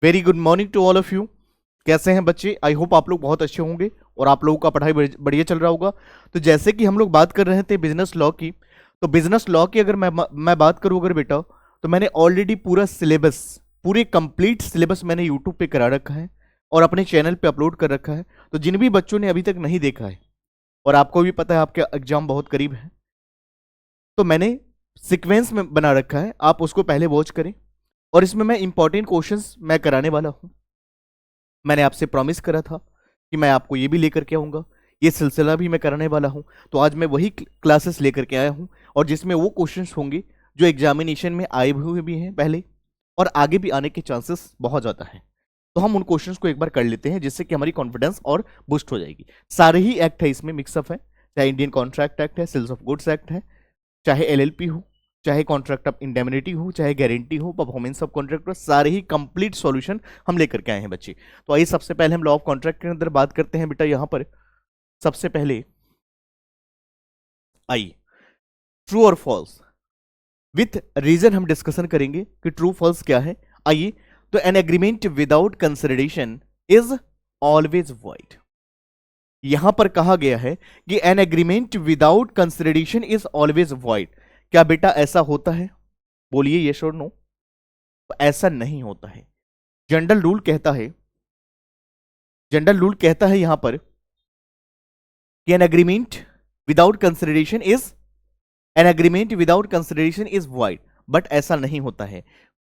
Very good morning to all of you. कैसे हैं बच्चे? आई होप आप लोग बहुत अच्छे होंगे और आप लोगों का पढ़ाई बढ़िया चल रहा होगा। तो जैसे कि हम लोग बात कर रहे थे बिजनेस लॉ की, तो बिजनेस लॉ की अगर मैं बात करूं अगर बेटा, तो मैंने ऑलरेडी पूरा सिलेबस, पूरे कंप्लीट सिलेबस मैंने यूट्यूब पे करा रखा है और अपने चैनल पे अपलोड कर रखा है। तो जिन भी बच्चों ने अभी तक नहीं देखा है, और आपको भी पता है आपके एग्जाम बहुत करीब है, तो मैंने सीक्वेंस में बना रखा है, आप उसको पहले वॉच करें। और इसमें मैं इंपॉर्टेंट क्वेश्चंस मैं कराने वाला हूं। मैंने आपसे प्रॉमिस करा था कि मैं आपको ये भी लेकर के आऊँगा, ये सिलसिला भी मैं कराने वाला हूँ। तो आज मैं वही क्लासेस लेकर के आया हूँ, और जिसमें वो क्वेश्चंस होंगे जो एग्जामिनेशन में आए हुए भी हैं पहले, और आगे भी आने के चांसेस बहुत ज़्यादा हैं। तो हम उन क्वेश्चंस को एक बार कर लेते हैं, जिससे कि हमारी कॉन्फिडेंस और बूस्ट हो जाएगी। सारे ही एक्ट है इसमें, मिक्सअप है, चाहे इंडियन कॉन्ट्रैक्ट एक्ट है, सेल्स ऑफ गुड्स एक्ट है, चाहे एलएलपी हो, चाहे कॉन्ट्रैक्ट ऑफ इंडेमनिटी हो, चाहे गारंटी हो, परफॉर्मेंस ऑफ कॉन्ट्रैक्ट हो, सारे ही कंप्लीट सॉल्यूशन हम लेकर के आए हैं बच्चे। तो आइए सबसे पहले हम लॉ ऑफ कॉन्ट्रैक्ट के अंदर बात करते हैं बेटा। यहां पर सबसे पहले आइए ट्रू और फॉल्स विथ रीजन हम डिस्कशन करेंगे कि ट्रू फॉल्स क्या है। आइए, तो N agreement without consideration is always void. यहां पर कहा गया है कि N agreement without consideration is always void. क्या बेटा ऐसा होता है? बोलिए यस और नो। तो ऐसा नहीं होता है। जनरल रूल कहता है, जनरल रूल कहता है यहां पर कि N agreement without consideration is, N agreement without consideration is void, but ऐसा नहीं होता है।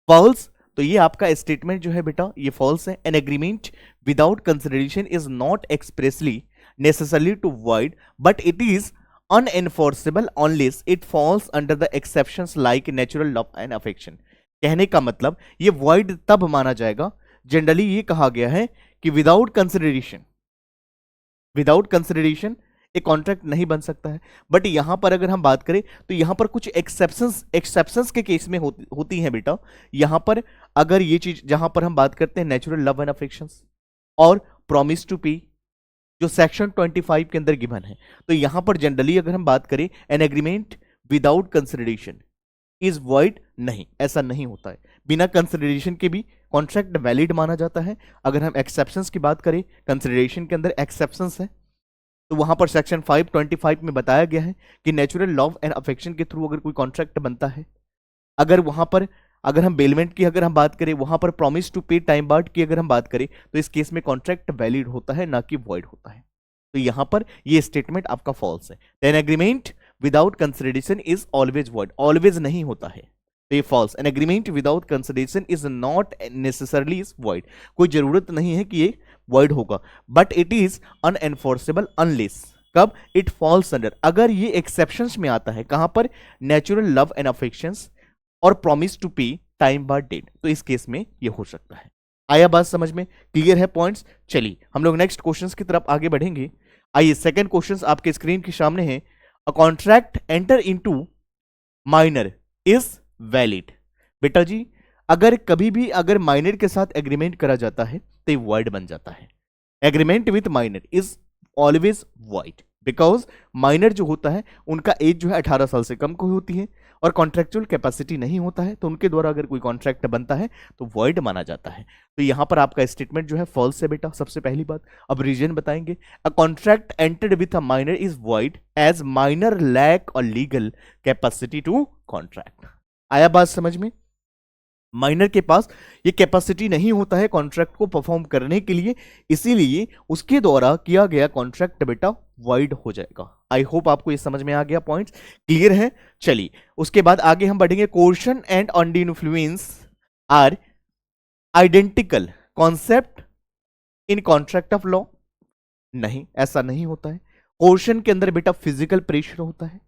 फॉल्स, तो ये आपका स्टेटमेंट जो है बेटा ये फॉल्स है। An agreement without consideration is not expressly necessary to void, but it is unenforceable unless it falls under the exceptions like natural love and affection. कहने का मतलब ये वॉइड तब माना जाएगा, जनरली ये कहा गया है कि विदाउट कंसिडरेशन, विदाउट कंसिडरेशन एक कॉन्ट्रैक्ट नहीं बन सकता है। बट यहां पर अगर हम बात करें तो यहां पर कुछ एक्सेप्शंस के केस में होती हैं बेटा। यहां पर अगर ये चीज, जहां पर हम बात करते हैं नेचुरल लव एंड अफेक्शंस और प्रॉमिस टू पे, जो सेक्शन 25 के अंदर गिवन है, तो यहां पर जनरली अगर हम बात करें N agreement without consideration is void, नहीं, ऐसा नहीं होता है। बिना कंसिडरेशन के भी कॉन्ट्रैक्ट वैलिड माना जाता है। अगर हम एक्सेप्शंस की बात करें, कंसिडरेशन के अंदर एक्सेप्शंस है, तो वहां पर सेक्शन 525 में बताया गया है कि नेचुरल लव एंड अफेक्शन के थ्रू अगर कोई कॉन्ट्रैक्ट बनता है, अगर वहां पर, अगर हम बेलमेंट की अगर हम बात करें, वहां पर promise to pay time barred की अगर हम बात करें, तो इस केस में कॉन्ट्रैक्ट वैलिड होता है, ना कि वॉइड होता है। तो यहां पर ये स्टेटमेंट आपका फॉल्स है। An agreement without consideration is always void, always नहीं होता है, तो ये false. An agreement without consideration is not necessarily is void, कोई जरूरत नहीं है कि ये वॉइड होगा, but it is unenforceable unless, कब? इट फॉल्स अंडर, अगर ये एक्सेप्शंस में आता है, कहां पर? नेचुरल लव एंड अफेक्शंस और promise to pay time bar debt, तो इस केस में ये हो सकता है। आया बात समझ में? क्लियर है पॉइंट्स? चलिए हम लोग नेक्स्ट क्वेश्चंस की तरफ आगे बढ़ेंगे। आइए, सेकंड क्वेश्चंस आपके स्क्रीन के सामने है। A contract enter into minor is valid. बेटा जी, अगर कभी भी अगर माइनर के साथ एग्रीमेंट करा जाता है तो ये वॉइड बन जाता है। Agreement with minor is always void, because minor जो होता है उनका एज जो है 18 साल से कम को होती है और कॉन्ट्रेक्चुअल कैपेसिटी नहीं होता है, तो उनके द्वारा अगर कोई कॉन्ट्रैक्ट बनता है तो वॉइड माना जाता है। तो यहां पर आपका स्टेटमेंट जो है फॉल्स है बेटा, सबसे पहली बात। अब रीजन बताएंगे। A contract entered with a minor is void as minor lack और लीगल कैपेसिटी टू कॉन्ट्रैक्ट। आया बात समझ में? माइनर के पास ये कैपेसिटी नहीं होता है कॉन्ट्रैक्ट को परफॉर्म करने के लिए, इसीलिए उसके द्वारा किया गया कॉन्ट्रैक्ट बेटा वॉइड हो जाएगा। आई होप आपको ये समझ में आ गया, पॉइंट्स क्लियर है। चलिए उसके बाद आगे हम बढ़ेंगे। Coercion and undue influence are identical concept in contract of law. नहीं, ऐसा नहीं होता है। कोर्शन के अंदर बेटा फिजिकल प्रेशर होता है,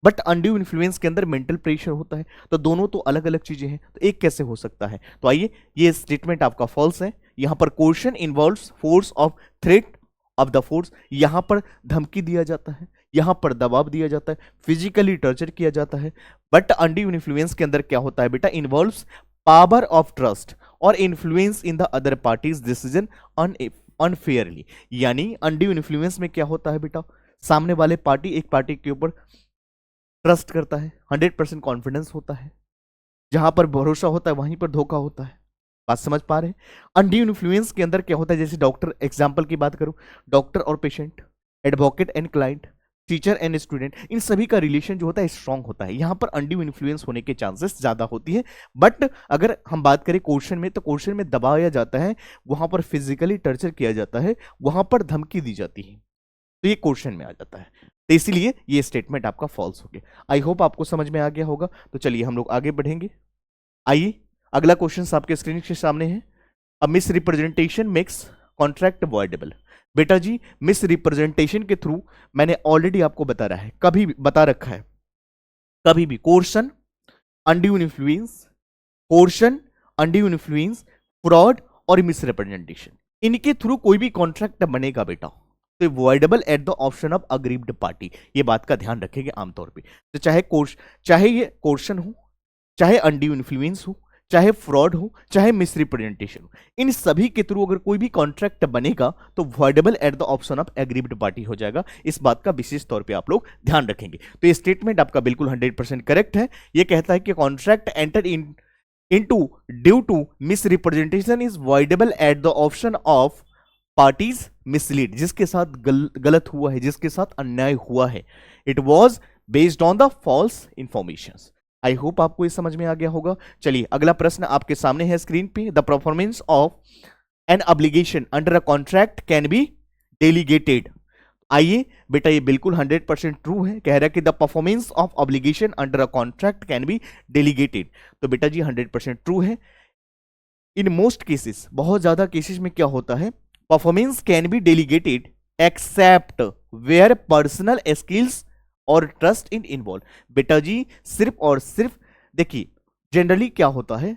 बट अनड्यू इन्फ्लुएंस के अंदर मेंटल प्रेशर होता है। तो दोनों तो अलग अलग चीजें हैं, तो एक कैसे हो सकता है? तो आइए, ये स्टेटमेंट आपका फॉल्स है। यहां पर coercion involves force of threat of the force, यहां पर धमकी दिया जाता है, यहां पर दबाव दिया जाता है, फिजिकली टॉर्चर किया जाता है। बट अनड्यू इन्फ्लुएंस के अंदर क्या होता है बेटा? इन्वॉल्व्स पावर ऑफ ट्रस्ट और influence in the other parties decision unfairly. यानी अनड्यू इन्फ्लुएंस में क्या होता है बेटा? सामने वाले पार्टी एक पार्टी के ऊपर ट्रस्ट करता है, 100% कॉन्फिडेंस होता है, जहां पर भरोसा होता है वहीं पर धोखा होता है। बात समझ पा रहे हैं? अनड्यू इन्फ्लुएंस के अंदर क्या होता है, जैसे डॉक्टर एग्जाम्पल की बात करूं, डॉक्टर और patient, advocate and client, teacher and student, इन सभी का रिलेशन जो होता है स्ट्रांग होता है। यहां पर अनड्यू इन्फ्लुएंस होने के चांसेस ज्यादा होती है। बट अगर हम बात करें क्वेश्चन में, तो क्वेश्चन में दबाया जाता है, वहां पर फिजिकली टर्चर किया जाता है, वहां पर धमकी दी जाती है, तो ये क्वेश्चन में आ जाता है। तो इसीलिए ये स्टेटमेंट आपका फॉल्स हो गया। आई होप आपको समझ में आ गया होगा। तो चलिए हम लोग आगे बढ़ेंगे। आइए अगला क्वेश्चन आपके स्क्रीन के सामने है। A misrepresentation makes contract voidable. बेटा जी, मिस रिप्रेजेंटेशन के थ्रू मैंने ऑलरेडी आपको बता रहा है, कभी भी बता रखा है, कभी भी coercion, undue influence, coercion, undue influence, fraud और मिस रिप्रेजेंटेशन, इनके थ्रू कोई भी कॉन्ट्रैक्ट बनेगा बेटा, तो voidable at the option of aggrieved party. ये बात का ध्यान रखेंगे आमतौर पे। तो चाहे ये कोर्शन हो, चाहे अनड्यू इन्फ्लुएंस हो, चाहे फ्रॉड हो, चाहे मिस रिप्रेजेंटेशन हो, इन सभी के थ्रू अगर कोई भी कॉन्ट्रैक्ट बनेगा तो voidable at the option of aggrieved party हो जाएगा। इस बात का विशेष तौर पे आप लोग ध्यान रखेंगे। तो ये स्टेटमेंट आपका बिल्कुल 100% करेक्ट है। ये कहता है कि contract enter into due to misrepresentation is voidable at the option of parties mislead, जिसके साथ गलत हुआ है, जिसके साथ अन्याय हुआ है, it was based on the false information. I hope आपको ये समझ में आ गया होगा। चलिए अगला प्रश्न आपके सामने है स्क्रीन पे। The performance of an obligation under a contract can be delegated. आइए बेटा, ये बिल्कुल 100% ट्रू है। कह रहा है कि the performance of obligation under a contract can be delegated. तो बेटा जी 100% ट्रू है। इन मोस्ट केसेस, बहुत ज्यादा केसेस में क्या होता है, performance can be delegated except where personal skills और ट्रस्ट इन इन्वॉल्व। बेटा जी सिर्फ और सिर्फ देखिए, जनरली क्या होता है,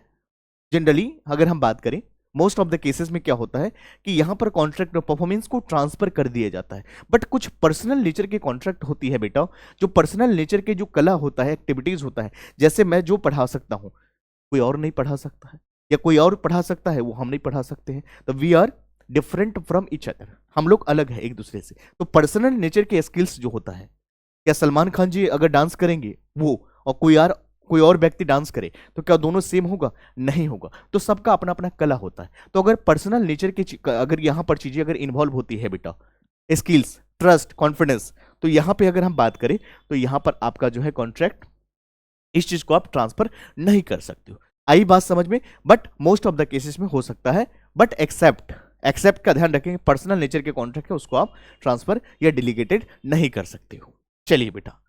जनरली अगर हम बात करें, मोस्ट ऑफ द केसेस में क्या होता है कि यहां पर कॉन्ट्रैक्ट परफॉर्मेंस को ट्रांसफर कर दिया जाता है। बट कुछ पर्सनल नेचर के कॉन्ट्रैक्ट होती है बेटा, जो पर्सनल नेचर के जो कला होता है, एक्टिविटीज होता है, जैसे मैं जो पढ़ा सकता हूं कोई और नहीं पढ़ा सकता है, या कोई और पढ़ा सकता है वो हम नहीं पढ़ा सकते हैं। तो we are different from each other, हम लोग अलग है एक दूसरे से। तो पर्सनल नेचर के स्किल्स जो होता है, क्या सलमान खान जी अगर डांस करेंगे वो और कोई और व्यक्ति डांस करे, तो क्या दोनों सेम होगा? नहीं होगा। तो सबका अपना अपना कला होता है। तो अगर पर्सनल नेचर के अगर यहां पर चीजें अगर इन्वॉल्व होती है बेटा, स्किल्स, ट्रस्ट, कॉन्फिडेंस, तो यहां पे अगर हम बात करें तो यहां पर आपका जो है कॉन्ट्रैक्ट, इस चीज को आप ट्रांसफर नहीं कर सकते हो। आई बात समझ में? But most of the cases में हो सकता है, बट एक्सेप्ट का ध्यान रखेंगे, पर्सनल नेचर के कॉन्ट्रैक्ट है उसको आप ट्रांसफर या डेलीगेटेड नहीं कर सकते हो। चलिए बेटा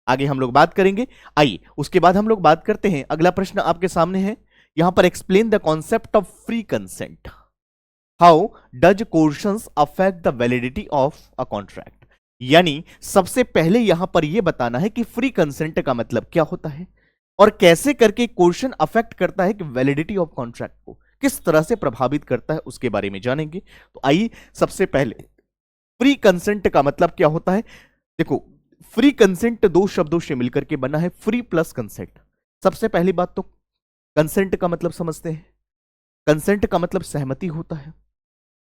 आगे हम लोग बात करेंगे। आइए उसके बाद हम लोग बात करते हैं, अगला प्रश्न आपके सामने है। यहां पर explain the concept of free consent. How does coercions affect the validity of a contract. यानी सबसे पहले यहां पर यह बताना है कि फ्री कंसेंट का मतलब क्या होता है और कैसे करके क्वेश्चन अफेक्ट करता है कि वैलिडिटी ऑफ कॉन्ट्रैक्ट को किस तरह से प्रभावित करता है, उसके बारे में जानेंगे। तो आइए सबसे पहले फ्री कंसेंट का मतलब क्या होता है। देखो, फ्री कंसेंट दो शब्दों से मिलकर के बना है, फ्री प्लस कंसेंट। सबसे पहली बात तो कंसेंट का मतलब समझते हैं। कंसेंट का मतलब सहमति होता है।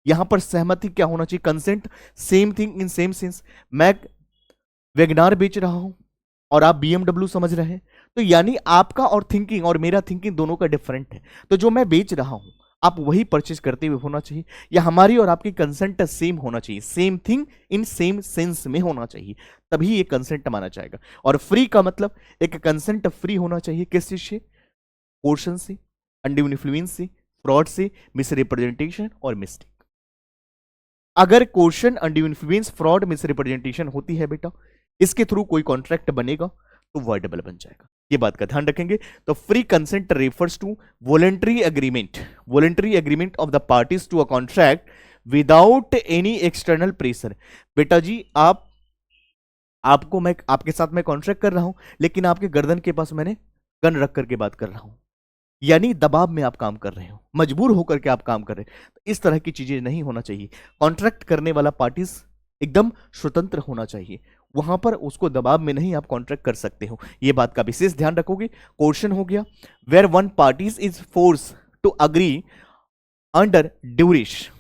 यहां पर सहमति क्या होना चाहिए? Consent, same thing in same sense. मैं वैगनार बेच रहा हूं और आप BMW समझ रहे हैं, तो यानी आपका और थिंकिंग और मेरा थिंकिंग दोनों का डिफरेंट है। तो जो मैं बेच रहा हूं आप वही परचेज करते हुए होना चाहिए, या हमारी और आपकी कंसेंट सेम होना चाहिए, same thing in same sense में होना चाहिए, तभी ये कंसेंट माना जाएगा। और फ्री का मतलब एक कंसेंट फ्री होना चाहिए किस चीज से? पोर्शन से, अनड्यू इन्फ्लुएंस से, फ्रॉड से, मिस रिप्रेजेंटेशन और मिस्टेक। अगर question undue influence, fraud, miss representation होती है बेटा, इसके थ्रू कोई कॉन्ट्रैक्ट बनेगा तो वॉइडेबल बन जाएगा। ये बात का ध्यान रखेंगे। तो free consent refers to voluntary agreement of the parties to a contract without any external pressure. बेटा जी आपको मैं आपके साथ मैं कॉन्ट्रैक्ट कर रहा हूं, लेकिन आपके गर्दन के पास मैंने गन रख करके बात कर रहा हूं, यानी दबाव में आप काम कर रहे हो, मजबूर होकर के आप काम कर रहे हैं। तो इस तरह की चीजें नहीं होना चाहिए। कॉन्ट्रैक्ट करने वाला पार्टीज एकदम स्वतंत्र होना चाहिए, वहां पर उसको दबाव में नहीं आप कॉन्ट्रैक्ट कर सकते हो। यह बात का विशेष ध्यान रखोगे। क्वेश्चन हो गया, where one parties is force to agree under duress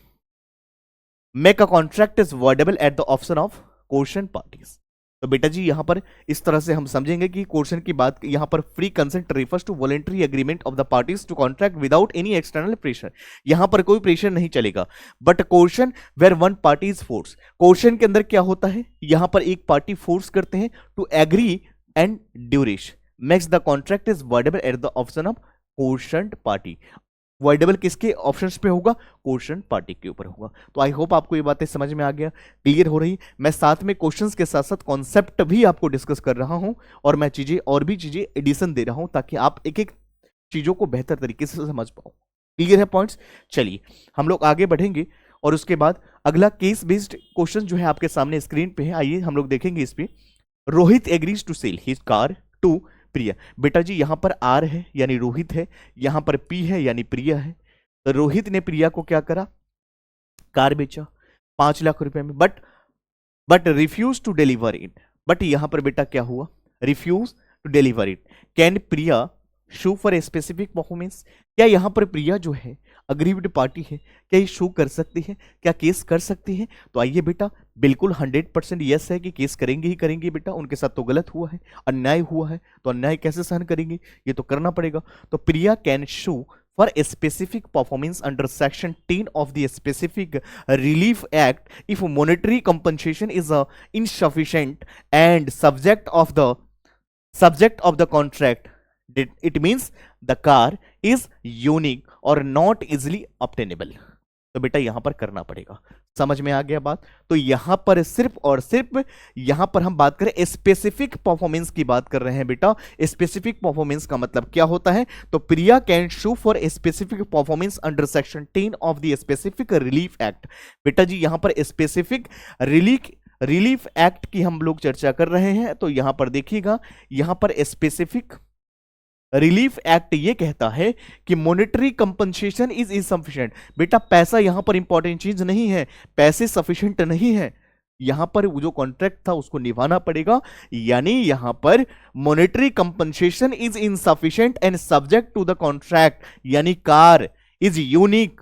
make a contract is voidable at the option of question parties. तो बेटा जी यहां पर इस तरह से हम समझेंगे कि क्वेश्चन की बात यहां पर free consent refers to voluntary agreement of the parties to contract without any external pressure. यहां पर कोई प्रेशर नहीं चलेगा। But question where one party is force, question के अंदर क्या होता है, यहां पर एक पार्टी फोर्स करते हैं to agree and duress makes the contract is voidable at the option of question party. Voidable किसके ऑप्शंस पे होगा, क्वेश्चन पार्टी के ऊपर होगा। तो आई होप आपको ये बातें समझ में आ गया, क्लियर हो रही। मैं साथ में क्वेश्चंस के साथ साथ कॉन्सेप्ट भी आपको डिस्कस कर रहा हूं और मैं चीजें और भी चीजें एडिशन दे रहा हूं ताकि आप एक एक चीजों को बेहतर तरीके से समझ पाओ। क्लियर है पॉइंट्स। चलिए हम लोग आगे बढ़ेंगे और उसके बाद अगला केस बेस्ड क्वेश्चन जो है आपके सामने स्क्रीन पे है, आइए हम लोग देखेंगे इस पे। Rohit agrees to sell his car to Priya. बेटा जी यहां पर आर है यानी रोहित है, यहां पर पी है यानी प्रिया है। तो रोहित ने प्रिया को क्या करा, कार बेचा 5 लाख रुपए में, but refuse to deliver it. But यहां पर बेटा क्या हुआ, refuse to deliver it. Can Priya show for a specific performance, क्या यहां पर प्रिया जो है अग्रीव्ड पार्टी है, क्या ये शो कर सकती है, क्या केस कर सकती है। तो आइए बेटा बिल्कुल 100% यस है कि केस करेंगे ही करेंगे बेटा, उनके साथ तो गलत हुआ है, अन्याय हुआ है, तो अन्याय कैसे सहन करेंगे, ये तो करना पड़ेगा। तो Priya can show for a specific performance under section 10 of the specific relief act if monetary compensation is insufficient and subject of the contract, it means the car is unique or not easily obtainable। तो बेटा यहां पर करना पड़ेगा, समझ में आ गया बात। तो यहां पर सिर्फ और सिर्फ यहां पर हम बात करें स्पेसिफिक परफॉर्मेंस की बात कर रहे हैं बेटा। स्पेसिफिक परफॉर्मेंस का मतलब क्या होता है, तो Priya can show for specific performance under section 10 of the specific relief act. बेटा जी यहां पर स्पेसिफिक रिलीफ एक्ट की हम लोग चर्चा कर रहे हैं। तो यहां पर देखिएगा, यहां पर स्पेसिफिक रिलीफ एक्ट ये कहता है कि मॉनेटरी कंपनसेशन इज इनसफिशिएंट। बेटा पैसा यहां पर इंपॉर्टेंट चीज नहीं है, पैसे सफिशिएंट नहीं है, यहां पर वो जो कॉन्ट्रैक्ट था उसको निभाना पड़ेगा। यानी यहां पर monetary compensation is insufficient and subject to the contract, यानी कार इज यूनिक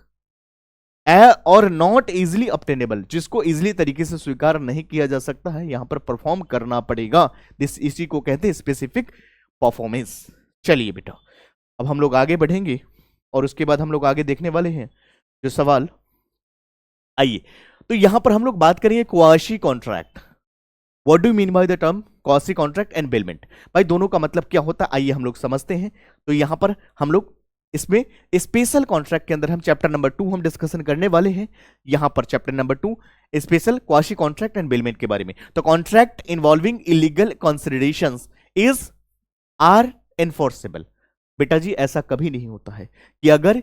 और नॉट इजिली ऑब्टेनेबल, जिसको इजिली तरीके से स्वीकार नहीं किया जा सकता है, यहां पर परफॉर्म करना पड़ेगा। इसी को कहते हैं स्पेसिफिक परफॉर्मेंस। चलिए बेटा अब हम लोग आगे बढ़ेंगे और उसके बाद हम लोग आगे देखने वाले हैं जो सवाल। आइए तो यहां पर हम लोग बात करेंगे quasi contract. What do mean by the term quasi contract and bailment, भाई दोनों का मतलब क्या होता है आइए हम लोग समझते हैं। तो यहां पर हम लोग इसमें स्पेशल कॉन्ट्रैक्ट के अंदर हम चैप्टर नंबर 2 हम डिस्कशन करने वाले हैं। यहां पर chapter number 2 special quasi contract and bailment के बारे में। तो contract involving illegal considerations is are enforceable. बेटा जी ऐसा कभी नहीं होता है कि अगर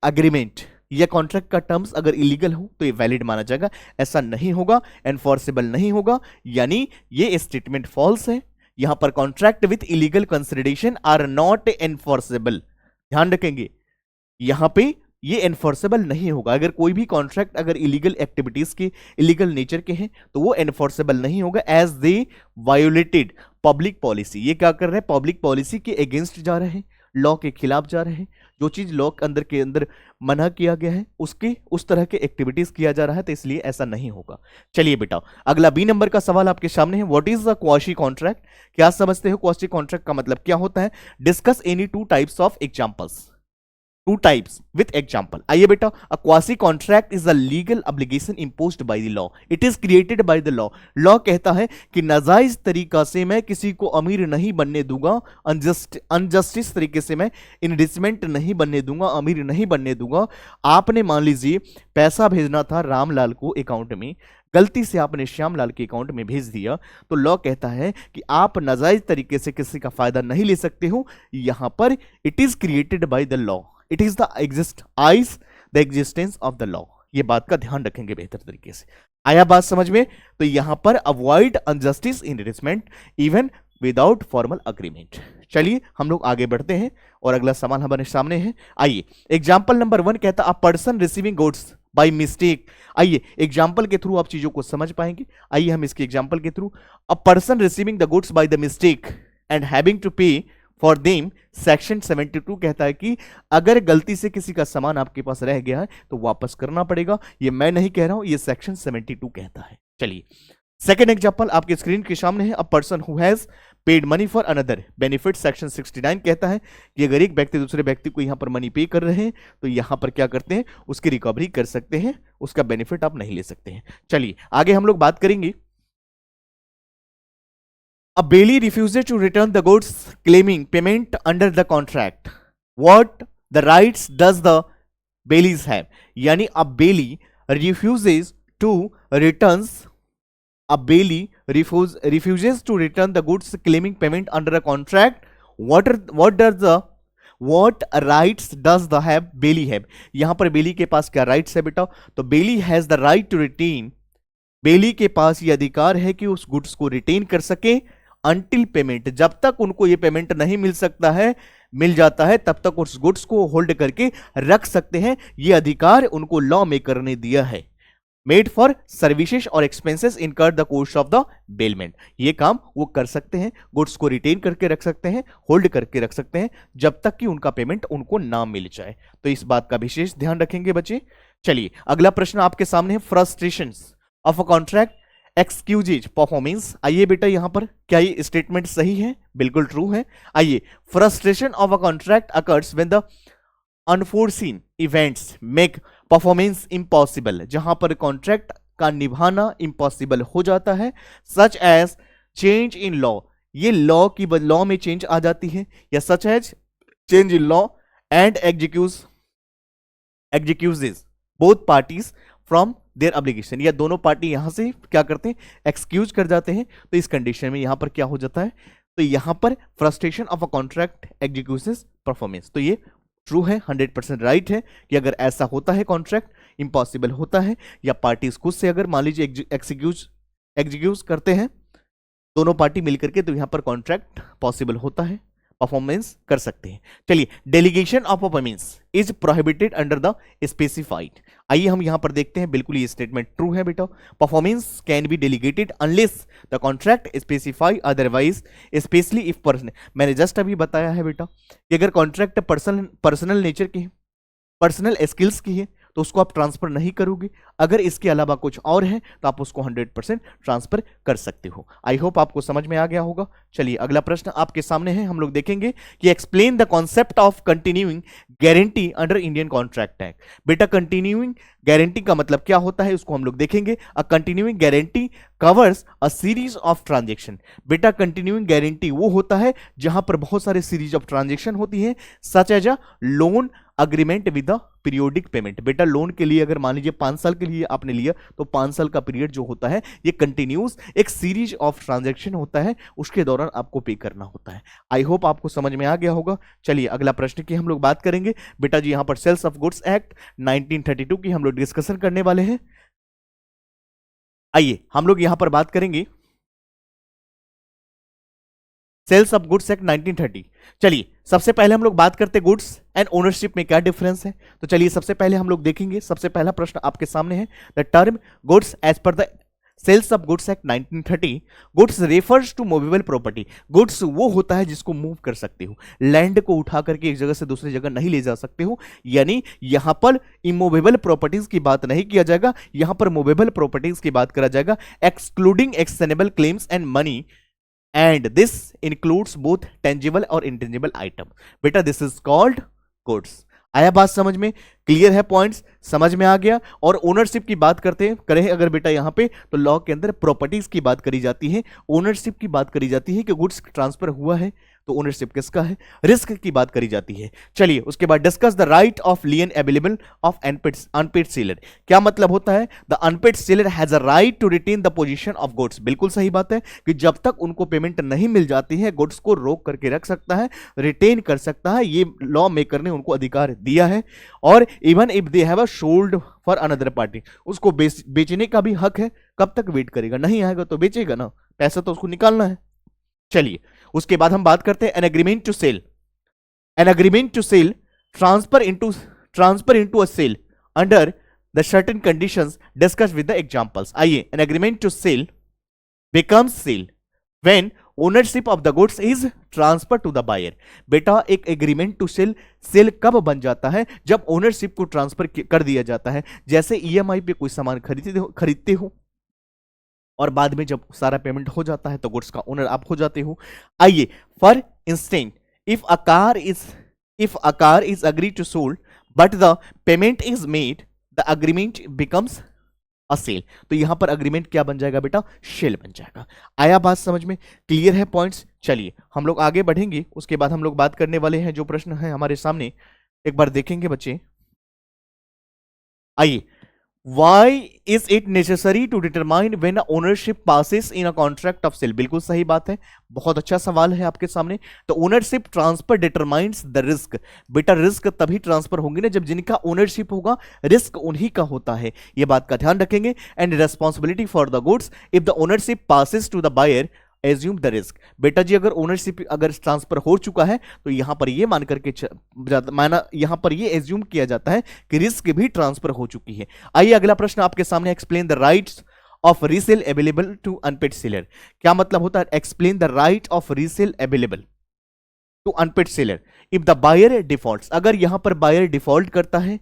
अग्रीमेंट या कॉन्ट्रैक्ट का टर्म्स अगर इलीगल हो तो ये वैलिड माना जाएगा, ऐसा नहीं होगा, एनफोर्सेबल नहीं होगा, यानी ये स्टेटमेंट फॉल्स है। यहां पर contract with illegal consideration are not enforceable, ध्यान रखेंगे यहां पे ये एनफोर्सेबल नहीं होगा। अगर कोई भी कॉन्ट्रैक्ट अगर इलीगल एक्टिविटीज के इलीगल नेचर के हैं तो वो एनफोर्सेबल नहीं होगा, as they violated public policy. ये क्या कर रहे हैं, पब्लिक पॉलिसी के अगेंस्ट जा रहे हैं, लॉ के खिलाफ जा रहे हैं। जो चीज लॉ के अंदर मना किया गया है उसके उस तरह के एक्टिविटीज किया जा रहा है, तो इसलिए ऐसा नहीं होगा। चलिए बेटा अगला बी नंबर का सवाल आपके सामने है। What is the quasi contract, क्या समझते हो क्वासी कॉन्ट्रैक्ट का मतलब क्या होता है। Discuss any 2 types of examples, 2 types with example। आइए बेटा, a quasi contract is a legal obligation imposed by the law, it is created by the law। Law कहता है कि नाजायज तरीका से मैं किसी को अमीर नहीं बनने दूंगा, अनजस्टिस तरीके से मैं इनरिचमेंट नहीं बनने दूंगा, अमीर नहीं बनने दूंगा। आपने मान लीजिए पैसा भेजना था रामलाल को अकाउंट में, गलती से आपने श्यामलाल के अकाउंट में भेज दिया, तो लॉ कहता है कि आप नाजायज तरीके से किसी का फायदा नहीं ले सकते हो। यहां पर it is created by the law, it is the existence of the law. ये बात का ध्यान रखेंगे बेहतर तरीके से। आया बात समझ में। तो यहां पर avoid unjustice in enrichment even without formal agreement. चलिए हम लोग आगे बढ़ते हैं और अगला सवाल हमारे सामने है। आइए एग्जाम्पल नंबर 1 कहता अ person receiving goods by mistake. आइए एग्जाम्पल के थ्रू आप चीजों को समझ पाएंगे। आइए हम इसके एग्जाम्पल के through, a person receiving the goods by the mistake and having to pay for them, section 72 कहता है कि अगर गलती से किसी का सामान आपके पास रह गया है तो वापस करना पड़ेगा। ये मैं नहीं कह रहा हूं, ये सेक्शन 72 कहता है। चलिए सेकेंड एग्जाम्पल आपके स्क्रीन के सामने है, a person who has paid money for another benefit. Section 69 कहता है कि अगर एक व्यक्ति दूसरे व्यक्ति को यहां पर मनी पे कर रहे हैं तो यहां पर क्या करते हैं, उसकी रिकवरी कर सकते हैं, उसका बेनिफिट आप नहीं ले सकते हैं। चलिए आगे हम लोग बात करेंगे। A bailee refuses to return the goods claiming payment under the contract. What the rights does the bailies have? यानी a bailee refuses to returns a bailee refuses to return the goods claiming payment under a contract. What rights does the have bailey have? यहां पर बेली के पास क्या rights है बेटा? तो bailee has the right to retain, bailee के पास ये अधिकार है कि उस गुड्स को रिटेन कर सके अंटिल पेमेंट, जब तक उनको ये पेमेंट नहीं मिल जाता है तब तक उस गुड्स को होल्ड करके रख सकते हैं। ये अधिकार उनको लॉ मेकर ने दिया है। मेड फॉर सर्विसेज और expenses incurred the course of the bailment, ये काम वो कर सकते हैं, गुड्स को रिटेन करके रख सकते हैं, होल्ड करके रख सकते हैं जब तक कि उनका पेमेंट उनको ना मिल जाए। तो इस बात का विशेष ध्यान रखेंगे बच्चे। चलिए अगला प्रश्न आपके सामने है, frustrations of a contract excuses performance. आइए बेटा यहां पर क्या ये स्टेटमेंट सही है? बिल्कुल ट्रू है। आइए, frustration of a contract occurs when the unforeseen events make performance impossible, जहां पर कॉन्ट्रैक्ट का निभाना इम्पॉसिबल हो जाता है। Such as change in law, ये लॉ में चेंज आ जाती है, या such as change in law and excuses both parties from their obligation, या दोनों पार्टी यहां से क्या करते हैं, एक्सक्यूज कर जाते हैं। तो इस कंडीशन में यहां पर क्या हो जाता है, तो यहां पर frustration of a contract executive performance, तो ये ट्रू है, 100% राइट है कि अगर ऐसा होता है कॉन्ट्रैक्ट इम्पॉसिबल होता है, या पार्टीज खुद से अगर मान लीजिए एग्जीक्यूट करते हैं दोनों पार्टी मिलकर के, तो यहां पर कॉन्ट्रैक्ट पॉसिबल होता है, परफॉर्मेंस कर सकते हैं। चलिए, delegation of performance is prohibited under the specified. आइए हम यहां पर देखते हैं, बिल्कुल ये स्टेटमेंट ट्रू है बेटा। Performance can be delegated unless the contract specify otherwise, specially if person, मैंने जस्ट अभी बताया है बेटा कि अगर कॉन्ट्रैक्ट पर्सनल नेचर की है, पर्सनल स्किल्स की है, तो उसको आप ट्रांसफर नहीं करोगे। अगर इसके अलावा कुछ और है तो आप उसको 100% ट्रांसफर कर सकते हो। आई होप आपको समझ में आ गया होगा। चलिए अगला प्रश्न आपके सामने है, हम लोग देखेंगे कि explain the concept of continuing guarantee under Indian contract act. बेटा कंटिन्यूइंग गारंटी का मतलब क्या होता है, उसको हम लोग देखेंगे। A continuing guarantee covers a series of transaction. बेटा कंटिन्यूइंग गारंटी वो होता है जहां पर बहुत सारे सीरीज ऑफ ट्रांजेक्शन होती है, such as a loan agreement with the periodic payment. बेटा लोन के लिए अगर मान लीजिए 5 साल के लिए आपने लिया, तो 5 साल का पीरियड जो होता है ये कंटिन्यूस एक सीरीज ऑफ ट्रांजैक्शन होता है, उसके दौरान आपको पे करना होता है। आई होप आपको समझ में आ गया होगा। चलिए अगला प्रश्न की हम लोग बात करेंगे। बेटा जी यहां पर सेल्स ऑफ गुड्स एक्ट 1932 की हम लोग डिस्कशन करने वाले हैं। आइए हम लोग यहां पर बात करेंगे सेल्स ऑफ गुड्स एक्ट 1930। चलिए सबसे पहले हम लोग बात करते हैं गुड्स एंड ओनरशिप में क्या डिफरेंस है। तो चलिए सबसे पहले हम लोग देखेंगे, सबसे पहला प्रश्न आपके सामने है, the term goods as per the sales of goods act 1930, goods refers to movable property. Goods वो होता है जिसको मूव कर सकते हो, लैंड को उठा करके एक जगह से दूसरी जगह नहीं ले जा सकते हो, यानी यहां पर इमूवेबल प्रॉपर्टीज की बात नहीं किया जाएगा, यहां पर मूवेबल प्रॉपर्टीज की बात करा जाएगा, excluding extendable claims and money, and this includes both tangible और intangible item। बेटा this is called goods। आया बात समझ में, क्लियर है, पॉइंट्स समझ में आ गया। और ओनरशिप की बात करें अगर बेटा यहां पे, तो लॉ के अंदर प्रॉपर्टीज की बात करी जाती है, ओनरशिप की बात करी जाती है कि गुड्स ट्रांसफर हुआ है तो ओनरशिप किसका है, रिस्क की बात करी जाती है। चलिए उसके बाद discuss the right of lien available of unpaid seller. क्या मतलब होता है, the unpaid seller has a right to retain the position of goods. बिल्कुल सही बात है कि जब तक उनको पेमेंट नहीं मिल जाती है, गुड्स को रोक करके रख सकता है, रिटेन कर सकता है, ये लॉ मेकर ने उनको अधिकार दिया है। और even if they have sold for another party, उसको बेचने का भी हक है। कब तक वेट करेगा, नहीं आएगा तो बेचेगा ना, पैसा तो उसको निकालना है। चलिए उसके बाद हम बात करते हैं an agreement to sell. An agreement to sell transfer into a sale under the certain conditions discuss with the examples. आइए, an agreement to sell becomes sale when ownership of the goods is transfer to the buyer. बेटा एक agreement to cell कब बन जाता है, जब ownership को transfer कर दिया जाता है। जैसे ईएमआई पे कोई सामान खरीदते हो, और बाद में जब सारा पेमेंट हो जाता है तो गुड्स का ओनर आप हो जाते हो। आइए, for instant, if a car is agree to sold but the payment is made, the agreement becomes a sale. तो यहां पर अग्रीमेंट क्या बन जाएगा बेटा? सेल बन जाएगा। आया बात समझ में? क्लियर है पॉइंट्स? चलिए हम लोग आगे बढ़ेंगे, उसके बाद हम लोग बात करने वाले हैं जो प्रश्न है हमारे सामने, एक बार देखेंगे बच्चे। आइए, Why is it necessary to determine when a ownership passes in a contract of sale? बिल्कुल सही बात है, बहुत अच्छा सवाल है आपके सामने। तो ownership transfer determines the risk. बेटा रिस्क तभी ट्रांसफर होंगे ना जब जिनका ओनरशिप होगा, रिस्क उन्हीं का होता है, ये बात का ध्यान रखेंगे। And responsibility for the goods if the ownership passes to the buyer assume the risk. बेटा जी अगर ओनरशिप अगर ट्रांसफर हो चुका है तो यहां पर ये मान करके यहां पर ये एज्यूम किया जाता है कि रिस्क भी ट्रांसफर हो चुकी है। आइए अगला प्रश्न आपके सामने, explain the rights of resale available to unpaid seller. क्या मतलब होता है? Explain the right of resale available to unpaid seller if the buyer default. अगर यहां पर बायर डिफॉल्ट करता है,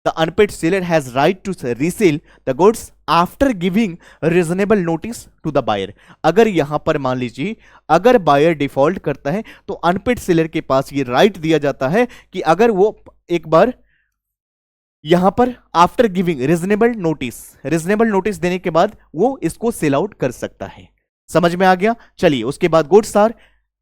the unpaid seller has right to resell the goods after giving reasonable notice to the buyer। अगर यहां पर मान लीजिए अगर बायर डिफॉल्ट करता है तो अनपेड सेलर के पास ये राइट दिया जाता है कि अगर वो एक बार यहां पर आफ्टर गिविंग रीजनेबल नोटिस देने के बाद वो इसको सेल आउट कर सकता है। समझ में आ गया? चलिए उसके बाद गुड्स आर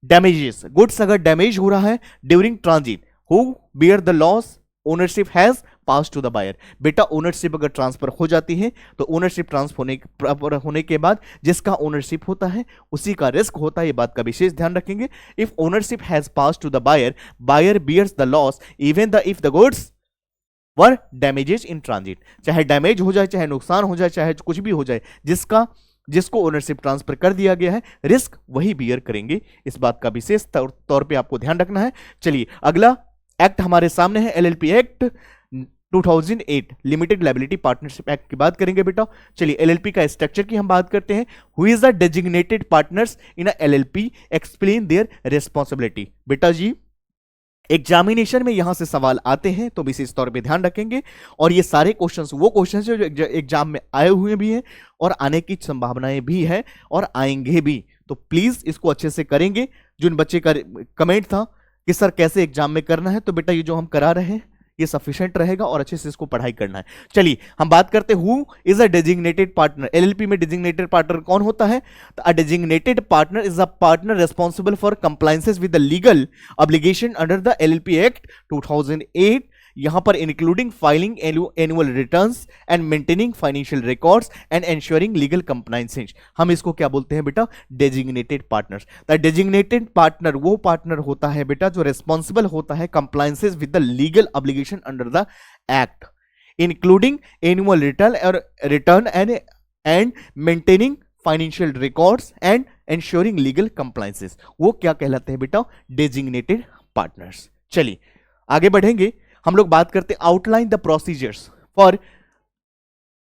डैमेजेस। गुड्स अगर डैमेज हो रहा है during transit, who bear the loss? Ownership has pass to the buyer. बेटा ओनरशिप अगर ट्रांसफर हो जाती है तो ओनरशिप ट्रांसफर होने के बाद जिसका ओनरशिप होता है उसी का रिस्क होता है, ये बात का विशेष ध्यान रखेंगे। If ownership has pass to the buyer, buyer bears the loss even the if the goods were damages in transit. चाहे डैमेज हो जाए, चाहे नुकसान हो जाए, चाहे कुछ भी हो जाए, जिसको ओनरशिप ट्रांसफर कर दिया गया है रिस्क वही बियर करेंगे। इस बात का विशेष तौर पे आपको ध्यान रखना है। चलिए अगला एक्ट हमारे सामने है, LLP act 2008 limited liability partnership act की बात करेंगे बेटा। चलिए एलएलपी का स्ट्रक्चर की हम बात करते हैं। Who is the designated partners in a LLP, explain their responsibility. बेटा जी एग्जामिनेशन में यहां से सवाल आते हैं तो विशेष तौर पे ध्यान रखेंगे, और ये सारे क्वेश्चंस वो क्वेश्चंस जो एग्जाम में आए हुए भी हैं और आने की संभावनाएं भी है और आएंगे भी, तो प्लीज इसको अच्छे से करेंगे। जिन बच्चे का कमेंट था कि सर कैसे एग्जाम में करना है, तो बेटा ये जो हम करा रहे हैं ये सफिशिएंट रहेगा और अच्छे से इसको पढ़ाई करना है। चलिए हम बात करते हैं who is a designated partner. LLP में डेजिग्नेटेड पार्टनर कौन होता है? अ designated partner is a partner responsible for compliances with the legal obligation under the LLP act 2008, यहां पर including filing annual returns and maintaining financial records and ensuring legal compliances. हम इसको क्या बोलते हैं बेटा? Designated partners. The designated partner वो partner होता है बेटा जो रिस्पॉन्सिबल होता है compliances with the legal obligation under the act, including annual return and maintaining financial records and ensuring legal compliances. वो क्या कहलाते हैं बेटा? Designated partners. चलिए आगे बढ़ेंगे, हम लोग बात करते हैं outline the procedures for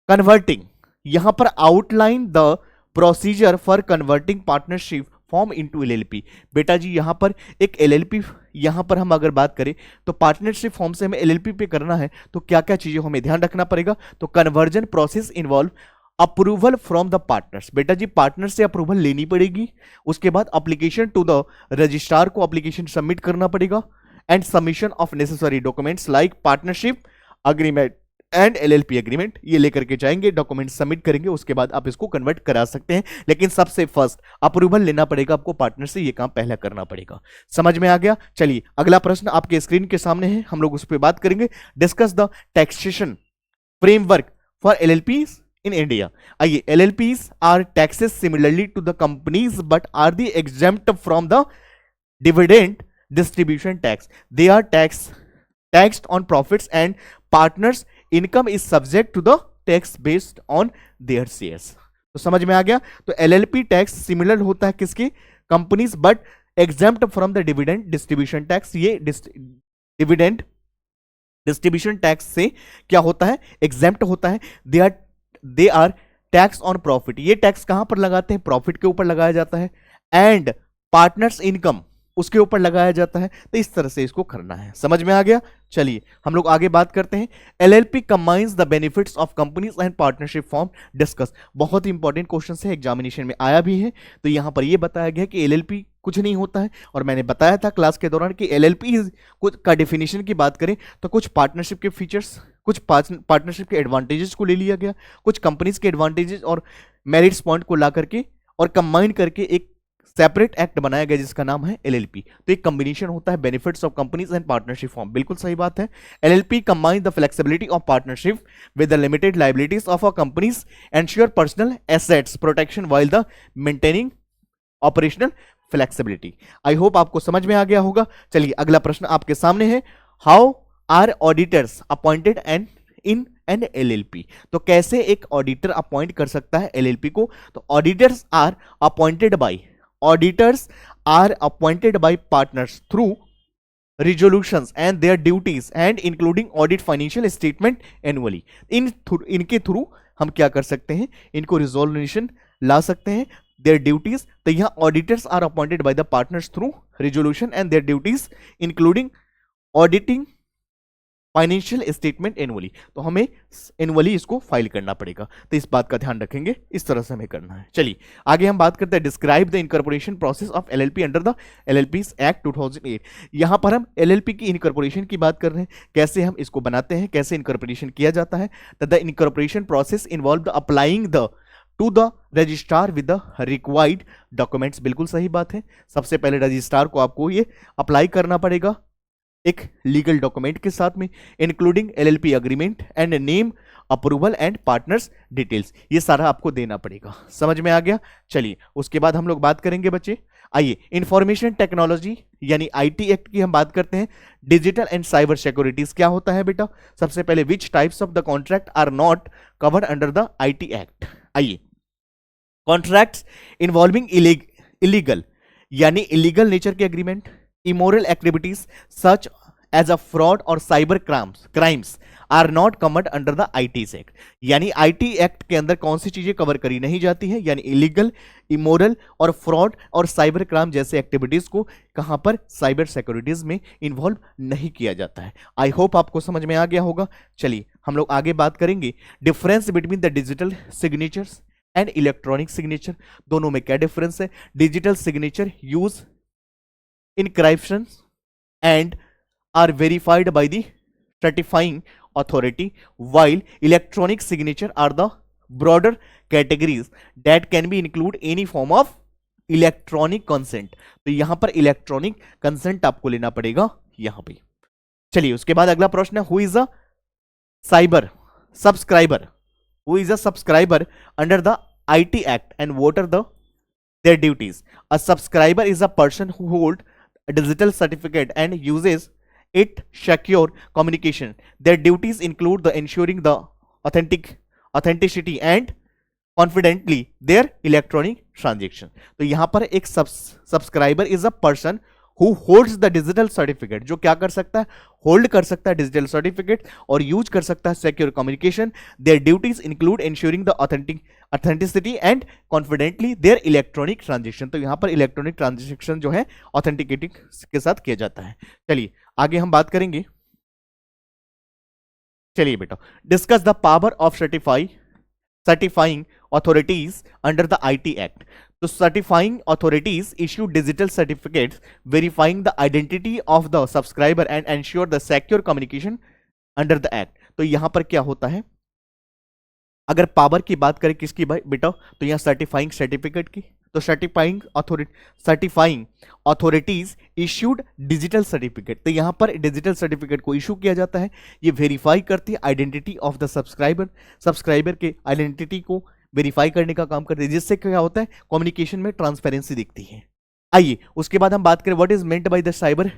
converting. यहां पर outline the procedure for converting partnership form into LLP. बेटा जी यहां पर एक एलएलपी, यहां पर हम अगर बात करें तो पार्टनरशिप फॉर्म से हमें एलएलपी पे करना है तो क्या क्या चीजें हमें ध्यान रखना पड़ेगा? तो conversion process involve approval from the partners. बेटा जी पार्टनर से अप्रूवल लेनी पड़ेगी, उसके बाद अप्लीकेशन टू द रजिस्ट्रार को अप्लीकेशन सबमिट करना पड़ेगा, and submission of necessary documents like partnership agreement and LLP agreement, ये लेकर के जाएंगे, डॉक्यूमेंट सबमिट करेंगे, उसके बाद आप इसको कन्वर्ट करा सकते हैं। लेकिन सबसे फर्स्ट अप्रूवल लेना पड़ेगा आपको पार्टनर से, ये काम पहला करना पड़ेगा। समझ में आ गया? चलिए अगला प्रश्न आपके स्क्रीन के सामने है, हम लोग उस पर बात करेंगे। Discuss the taxation framework for एलएलपीज in India। आइए, LLPs are taxes similarly to the companies but are the exempt from the dividend distribution tax. They are taxed on profits and partners income is subject to the tax based on their shares। तो समझ में आ गया? तो LLP tax similar होता है किसके? Companies, but exempt from the dividend distribution tax. ये dividend distribution tax से क्या होता है? एग्जेम्प्ट होता है। They are tax on profit. ये टैक्स कहां पर लगाते हैं? प्रॉफिट के ऊपर लगाया जाता है। एंड पार्टनर्स इनकम, उसके ऊपर लगाया जाता है। तो इस तरह से इसको करना है, समझ में आ गया। चलिए हम लोग आगे बात करते हैं। LLP combines the benefits of companies and partnership form discuss. बहुत ही इंपॉर्टेंट क्वेश्चन है, एग्जामिनेशन में आया भी है। तो यहां पर यह बताया गया कि एलएलपी कुछ नहीं होता है, और मैंने बताया था क्लास के दौरान कि एलएलपी का डेफिनेशन की बात करें तो कुछ पार्टनरशिप के फीचर्स, कुछ पार्टनरशिप के एडवांटेजेस को ले लिया गया, कुछ कंपनीज के एडवांटेजेस और मेरिट्स पॉइंट को ला करके और कंबाइन करके एक सेपरेट एक्ट बनाया गया जिसका नाम है एलएलपी। तो एक कॉम्बिनेशन होता है benefits of companies and partnership form, बिल्कुल सही बात है। LLP combine the flexibility of partnership with the limited liabilities of a companies, ensure personal assets protection while the maintaining operational flexibility. I hope आपको समझ में आ गया होगा। चलिए अगला प्रश्न आपके सामने है, how are auditors appointed and in an LLP. तो कैसे एक ऑडिटर अपॉइंट कर सकता है एलएलपी को? तो auditors are appointed by partners through resolutions and their duties and including audit financial statement annually। इनके थ्रू हम क्या कर सकते हैं, इनको रिजोल्यूशन ला सकते हैं, their duties। तो यहाँ auditors are appointed by the partners through resolution and their duties including auditing financial statement annually. तो हमें एनुअली इसको फाइल करना पड़ेगा, तो इस बात का ध्यान रखेंगे, इस तरह से हमें करना है। चलिए आगे हम बात करते हैं, describe the incorporation process of LLP under the एलएलपीज act 2008। यहां पर हम एलएलपी की इनकॉर्पोरेशन की बात कर रहे हैं, कैसे हम इसको बनाते हैं, कैसे इनकॉर्पोरेशन किया जाता है। The incorporation process involve the applying the two the registrar with the required documents. बिल्कुल सही बात है, सबसे पहले रजिस्ट्रार को आपको ये अप्लाई करना पड़ेगा एक लीगल डॉक्यूमेंट के साथ में, including LLP agreement and name approval and partners details, ये सारा आपको देना पड़ेगा। समझ में आ गया। चलिए उसके बाद हम लोग बात करेंगे बच्चे, आइए इंफॉर्मेशन टेक्नोलॉजी यानी आईटी एक्ट की हम बात करते हैं। डिजिटल एंड साइबर सिक्योरिटीज क्या होता है बेटा? सबसे पहले which types of the contract are not covered under the IT act. आइए, कॉन्ट्रैक्ट्स इन्वॉल्विंग इलीगल यानी इलीगल नेचर के agreement, immoral activities such as a fraud or cyber crimes are not covered under the IT Act। यानी IT act के अंदर कौन सी चीजें cover करी नहीं जाती है, यानी इलीगल, इमोरल और फ्रॉड और साइबर क्राइम जैसे एक्टिविटीज को कहां पर साइबर सिक्योरिटीज में इन्वॉल्व नहीं किया जाता है। आई होप आपको समझ में आ गया होगा। चलिए हम लोग आगे बात करेंगे, difference between the digital signatures and electronic signature. दोनों में क्या डिफरेंस है? Digital signature use encryptions and are verified by the certifying authority, while electronic signature are the broader categories that can be include any form of electronic consent। तो यहां पर electronic consent आपको लेना पड़ेगा यहां पे। चलिए उसके बाद अगला प्रश्न है, who is a cyber subscriber, who is a subscriber under the IT act and what are the their duties। A subscriber is a person who holds a digital certificate and uses it secure communication। Their duties include the ensuring the authenticity and confidently their electronic transaction। तो यहां पर एक subscriber is a person who holds the digital certificate, जो क्या कर सकता है? Hold कर सकता है डिजिटल सर्टिफिकेट और यूज कर सकता है secure communication. Their duties include ensuring the authenticity and confidently their electronic transaction. तो यहां पर इलेक्ट्रॉनिक ट्रांजेक्शन जो है ऑथेंटिकेटिंग के साथ किया जाता है। चलिए आगे हम बात करेंगे। चलिए बेटा, discuss the power of certifying authorities under the IT act. तो certifying authorities issue digital certificates verifying the identity of the subscriber and ensure the secure communication under the act. तो यहां पर क्या होता है, अगर पावर की बात करें किसकी बेटा, तो यहां सर्टिफाइंग सर्टिफिकेट की। तो certifying authorities issued digital certificate, तो यहां पर डिजिटल सर्टिफिकेट को इशू किया जाता है। ये वेरीफाई करती है आइडेंटिटी ऑफ द सब्सक्राइबर के आइडेंटिटी को वेरीफाई करने का काम करती है, जिससे क्या होता है? कम्युनिकेशन में ट्रांसपेरेंसी दिखती है। आइए उसके बाद हम बात करें, what is meant by the cyber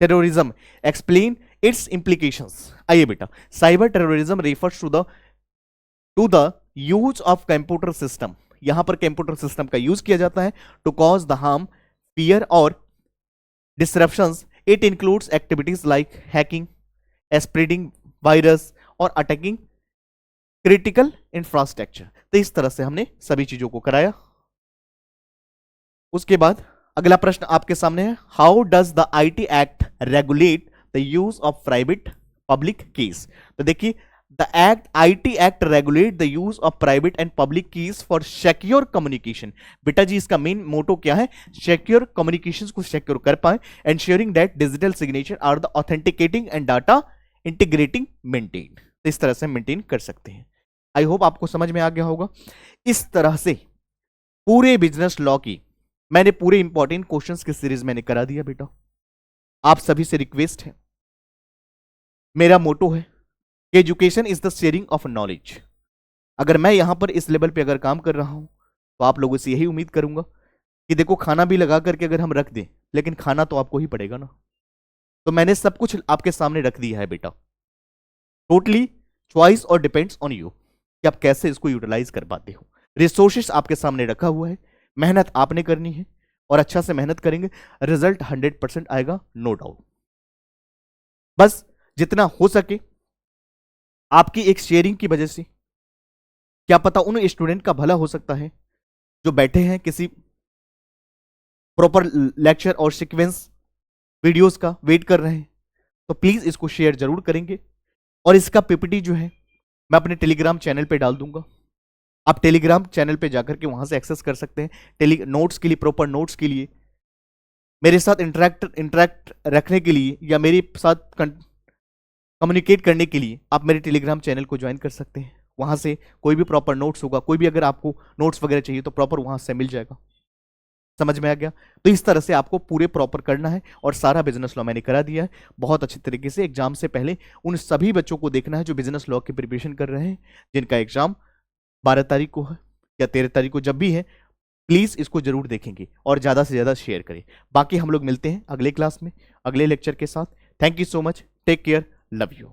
terrorism, explain its implications. आइए बेटा, cyber terrorism refers to the use of computer system. यहां पर कंप्यूटर सिस्टम का यूज किया जाता है to cause the harm, fear और disruptions. It includes activities like hacking, spreading virus और अटैकिंग क्रिटिकल इंफ्रास्ट्रक्चर। तो इस तरह से हमने सभी चीजों को कराया। उसके बाद अगला प्रश्न आपके सामने है, how does the IT act regulate the use of private public keys. तो देखिए, the act IT act regulate the use of private and public keys for secure communication. बेटा जी, इसका मेन मोटो क्या है? सिक्योर कम्युनिकेशन को secure कर पाए, ensuring that digital signature are the authenticating and data integrating maintain. तो इस तरह से मेंटेन कर सकते हैं। आई होप आपको समझ में आ गया होगा। इस तरह से पूरे बिजनेस लॉ की मैंने पूरे इंपॉर्टेंट क्वेश्चंस की सीरीज मैंने करा दिया बेटा। आप सभी से रिक्वेस्ट है, मेरा मोटो है education is the sharing of knowledge. अगर मैं यहां पर इस लेवल पे अगर काम कर रहा हूं तो आप लोगों से यही उम्मीद करूंगा कि देखो, खाना भी लगा करके अगर हम रख दें, लेकिन खाना तो आपको ही पड़ेगा ना। तो मैंने सब कुछ आपके सामने रख दिया है बेटा। टोटली चॉइस और डिपेंड्स ऑन यू कि आप कैसे इसको यूटिलाइज कर पाते हो। रिसोर्सेस आपके सामने रखा हुआ है, मेहनत आपने करनी है और अच्छा से मेहनत करेंगे, रिजल्ट 100% आएगा, नो डाउट। बस जितना हो सके आपकी एक शेयरिंग की वजह से क्या पता उन स्टूडेंट का भला हो सकता है जो बैठे हैं किसी प्रॉपर लेक्चर और सीक्वेंस वीडियोस का वेट कर रहे हैं। तो प्लीज इसको शेयर जरूर करेंगे और इसका पीपीटी जो है मैं अपने टेलीग्राम चैनल पे डाल दूंगा। आप टेलीग्राम चैनल पे जाकर के वहां से एक्सेस कर सकते हैं। नोट्स के लिए, प्रॉपर नोट्स के लिए, मेरे साथ इंटरेक्ट रखने के लिए या मेरे साथ कम्युनिकेट करने के लिए आप मेरे टेलीग्राम चैनल को ज्वाइन कर सकते हैं। वहां से कोई भी प्रॉपर नोट्स होगा, कोई भी अगर आपको नोट्स वगैरह चाहिए तो प्रॉपर वहां से मिल जाएगा। समझ में आ गया? तो इस तरह से आपको पूरे प्रॉपर करना है और सारा बिजनेस लॉ मैंने करा दिया है बहुत अच्छे तरीके से। एग्जाम से पहले उन सभी बच्चों को देखना है जो बिजनेस लॉ की प्रिपरेशन कर रहे हैं, जिनका एग्जाम 12 तारीख को है या 13 तारीख को, जब भी है प्लीज इसको जरूर देखेंगे और ज्यादा से ज्यादा शेयर करें। बाकी हम लोग मिलते हैं अगले क्लास में अगले लेक्चर के साथ। Thank you so much, take care, love you.